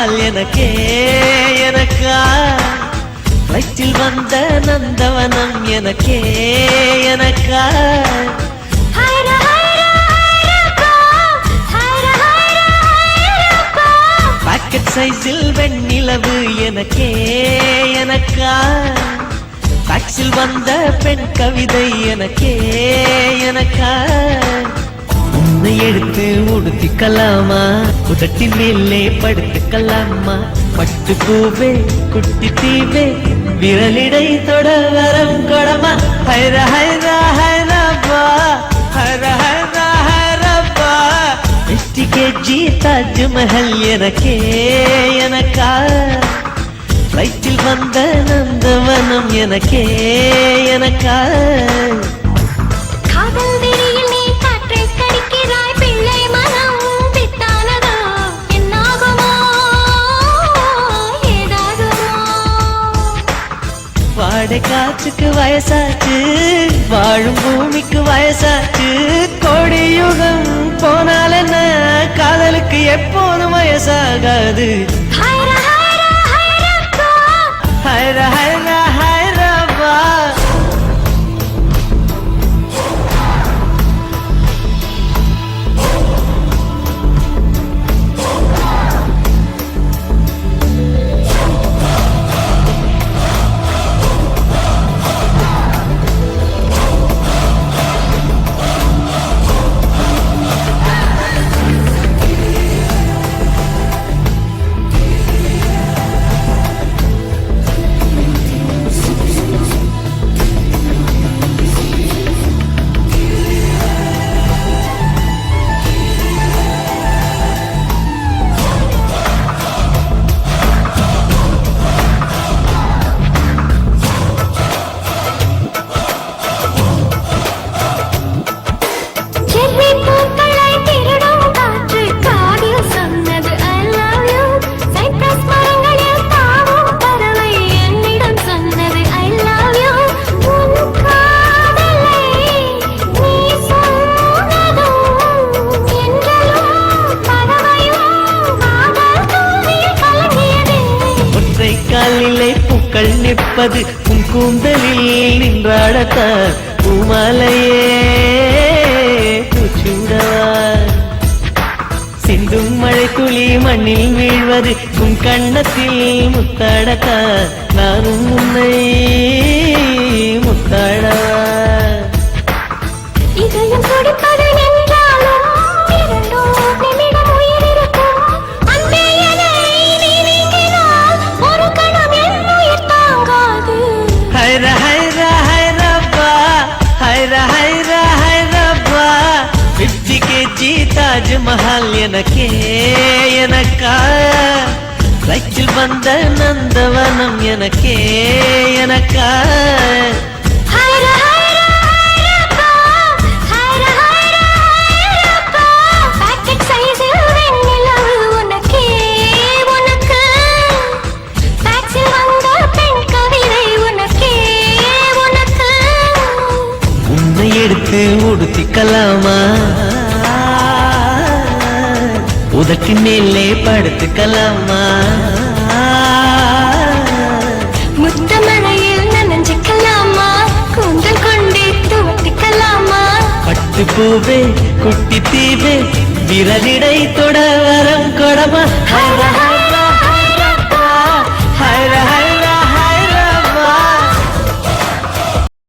தாஜ்மஹால் எனக்கே எனக்கா வயிற்றில் வந்த நந்தவனம் எனக்கே எனக்கா பாக்கெட் சைஸில் வெண்ணிலவு எனக்கே எனக்கா டாக்ஸில் வந்த பெண் கவிதை எனக்கே எனக்கா உன்னை எடுத்து உடுத்திக்கலாமா உதட்டின் மேலே படுத்துக்கலாமா பட்டு பூவே குட்டி தீவே விரலிடை தொட வரம் கொடமா ஹைர ஹைர ஹைரப்பா ஹைர ஹைர ஹைரப்பா 50 kg தாஜ்மஹல் எனக்கே எனக்கா ஃப்ளைட்டில் வந்த நந்தவனம் எனக்கே எனக்கா வாடை காற்றுக்கு வயசாச்சு வாழும் பூமிக்கு வயசாச்சு கோடி யுகம் போனால் என்ன காதலுக்கு எப்போதும் வயசாகாது ஹைர ஹைர ஹைரப்பா காலிலே பூக்கள் நிற்பது உன் கூந்தலில் நின்றாடத்தான் பூமாலையே சூடவா சிந்தும் மழை துளி மண்ணில் வீழ்வது உன் கண்ணத்தில் முத்தாடத்தான் நானும் உன்னை முத்தாடவா இதயம் துடிப்பது தாஜ்மஹால் எனக்கே எனக்கா ஃப்ளைட்டில் வந்த நந்தவனம் எனக்கே எனக்கா உன்னை எடுத்து உடுத்திக்கலாமா உதட்டின் மேலே படுத்துக்கலாமா முத்தமழையில் நனைஞ்சுக்கலாமா கூந்தல் கொண்டு துவட்டிக்கலாமா பட்டு பூவே குட்டி தீவே விரலிடை தொட வரம் கொடமா